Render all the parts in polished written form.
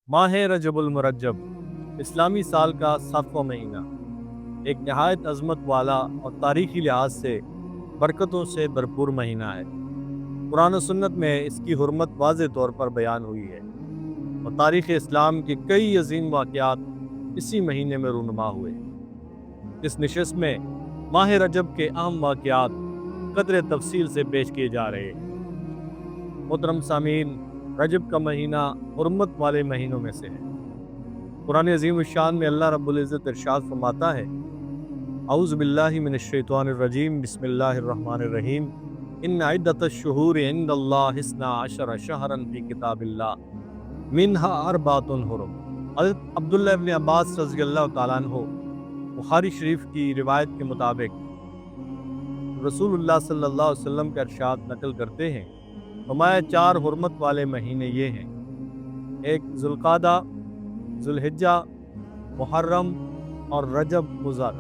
ماہ رجب المرجب اسلامی سال کا 7واں مہینہ ایک نہایت عظمت والا اور تاریخی لحاظ سے برکتوں سے بھرپور مہینہ ہے۔ قرآن و سنت میں اس کی حرمت واضح طور پر بیان ہوئی ہے اور تاریخ اسلام کے کئی عظیم واقعات اسی مہینے میں رونما ہوئے۔ اس نشست میں ماہ رجب کے اہم واقعات قدر تفصیل سے پیش کیے جا رہے ہیں۔ محترم سامعین، رجب کا مہینہ حرمت والے مہینوں میں سے ہے۔ قرآن عظیم الشان میں اللہ رب العزت ارشاد فرماتا ہے، اعوذ باللہ من الشیطان الرجیم، بسم اللہ الرحمن الرحیم، ان عدت الشہور عند اللہ 12 شہرا فی کتاب اللہ منہا اربعۃ حرم۔ حضرت عبداللہ ابن عباس رضی اللہ تعالیٰ عنہ بخاری شریف کی روایت کے مطابق رسول اللہ صلی اللہ علیہ وسلم کا ارشاد نقل کرتے ہیں، فرمایا 4 حرمت والے مہینے یہ ہیں: ایک ذوالقعدہ، ذوالحجہ، محرم اور رجب مضر۔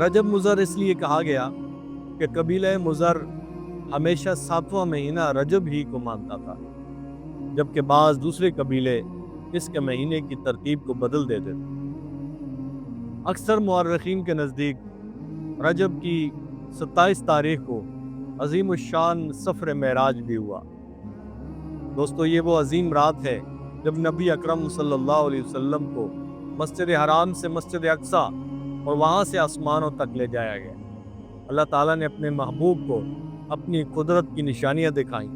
رجب مضر اس لیے کہا گیا کہ قبیلہ مضر ہمیشہ 7واں مہینہ رجب ہی کو مانتا تھا، جبکہ بعض دوسرے قبیلے اس کے مہینے کی ترتیب کو بدل دیتے تھے۔ اکثر مورخین کے نزدیک رجب کی 27 تاریخ کو عظیم الشان سفر معراج بھی ہوا۔ دوستو، یہ وہ عظیم رات ہے جب نبی اکرم صلی اللہ علیہ وسلم کو مسجد حرام سے مسجد اقصی اور وہاں سے آسمانوں تک لے جایا گیا۔ اللہ تعالیٰ نے اپنے محبوب کو اپنی قدرت کی نشانیاں دکھائیں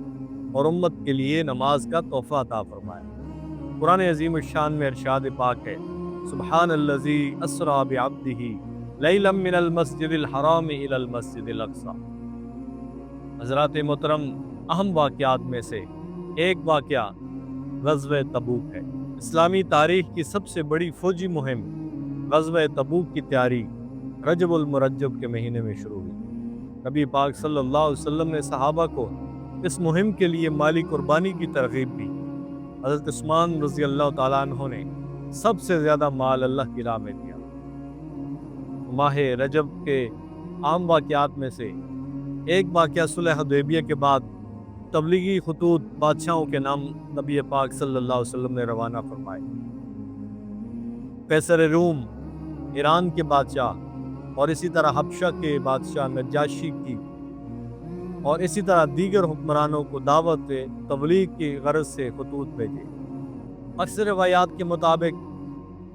اور امت کے لیے نماز کا تحفہ عطا فرمایا۔ قرآن عظیم الشان میں ارشاد پاک ہے، سبحان الذی اسریٰ بعبدہ لیلا من المسجد الحرام الی المسجد الاقصی۔ حضرات محترم، اہم واقعات میں سے ایک واقعہ غزوہ تبوک ہے۔ اسلامی تاریخ کی سب سے بڑی فوجی مہم غزوہ تبوک کی تیاری رجب المرجب کے مہینے میں شروع ہوئی۔ نبی پاک صلی اللہ علیہ وسلم نے صحابہ کو اس مہم کے لیے مالی قربانی کی ترغیب دی۔ حضرت عثمان رضی اللہ تعالیٰ عنہ نے سب سے زیادہ مال اللہ کی راہ میں دیا۔ ماہ رجب کے عام واقعات میں سے ایک واقعہ صلح حدیبیہ کے بعد تبلیغی خطوط بادشاہوں کے نام نبی پاک صلی اللہ علیہ وسلم نے روانہ فرمائے۔ قیصر روم، ایران کے بادشاہ اور اسی طرح حبشہ کے بادشاہ نجاشی کی اور اسی طرح دیگر حکمرانوں کو دعوت تبلیغ کی غرض سے خطوط بھیجے۔ اکثر روایات کے مطابق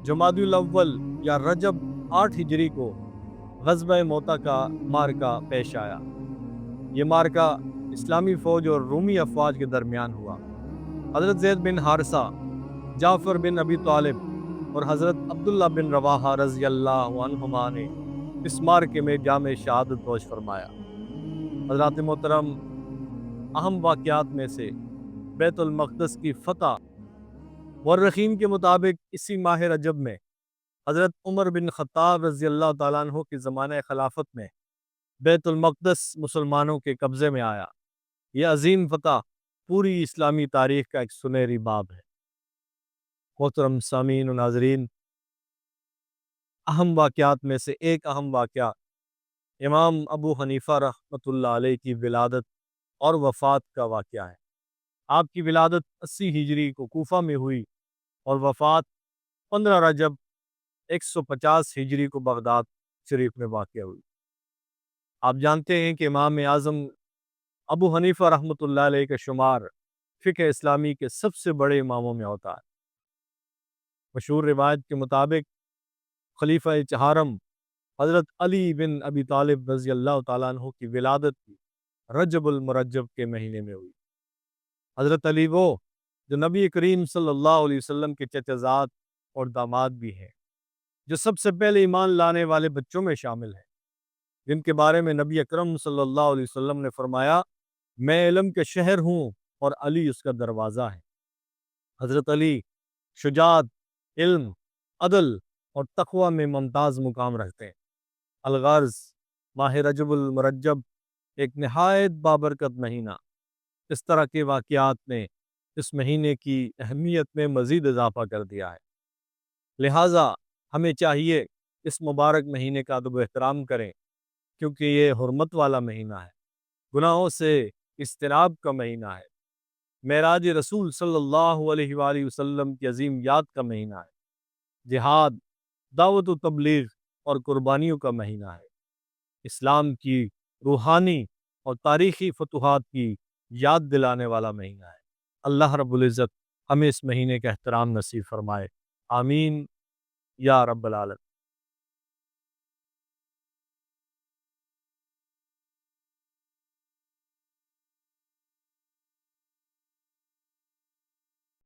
جمادی الاول یا رجب 8 ہجری کو غزوہ موتا کا معرکہ پیش آیا۔ یہ معرکہ اسلامی فوج اور رومی افواج کے درمیان ہوا۔ حضرت زید بن حارثہ، جعفر بن ابی طالب اور حضرت عبداللہ بن رواحہ رضی اللہ عنہما نے اس معرکے میں جام شہادت نوش فرمایا۔ حضرات محترم، اہم واقعات میں سے بیت المقدس کی فتح۔ مورخین کے مطابق اسی ماہ رجب میں حضرت عمر بن خطاب رضی اللہ تعالیٰ عنہ کی زمانہ خلافت میں بیت المقدس مسلمانوں کے قبضے میں آیا۔ یہ عظیم فتح پوری اسلامی تاریخ کا ایک سنہری باب ہے۔ محترم سامعین و ناظرین، اہم واقعات میں سے ایک اہم واقعہ امام ابو حنیفہ رحمۃ اللہ علیہ کی ولادت اور وفات کا واقعہ ہے۔ آپ کی ولادت 80 ہجری کو کوفہ میں ہوئی اور وفات 15 رجب 150 ہجری کو بغداد شریف میں واقع ہوئی۔ آپ جانتے ہیں کہ امام اعظم ابو حنیفہ رحمۃ اللہ علیہ کا شمار فقہ اسلامی کے سب سے بڑے اماموں میں ہوتا ہے۔ مشہور روایت کے مطابق خلیفہ چہارم حضرت علی بن ابی طالب رضی اللہ تعالیٰ عنہ کی ولادت بھی رجب المرجب کے مہینے میں ہوئی۔ حضرت علی وہ جو نبی کریم صلی اللہ علیہ وسلم کے چچا زاد اور داماد بھی ہیں، جو سب سے پہلے ایمان لانے والے بچوں میں شامل ہیں، جن کے بارے میں نبی اکرم صلی اللہ علیہ وسلم نے فرمایا، میں علم کے شہر ہوں اور علی اس کا دروازہ ہے۔ حضرت علی شجاعت، علم، عدل اور تقوی میں ممتاز مقام رکھتے ہیں۔ الغرض، ماہ رجب المرجب ایک نہایت بابرکت مہینہ۔ اس طرح کے واقعات نے اس مہینے کی اہمیت میں مزید اضافہ کر دیا ہے۔ لہٰذا ہمیں چاہیے اس مبارک مہینے کا ادب و احترام کریں، کیونکہ یہ حرمت والا مہینہ ہے، گناہوں سے اجتناب کا مہینہ ہے۔ معراج رسول صلی اللہ علیہ وآلہ وسلم کی عظیم یاد کا مہینہ ہے، جہاد، دعوت و تبلیغ اور قربانیوں کا مہینہ ہے، اسلام کی روحانی اور تاریخی فتوحات کی یاد دلانے والا مہینہ ہے۔ اللہ رب العزت ہمیں اس مہینے کا احترام نصیب فرمائے، آمین یا رب العالمین۔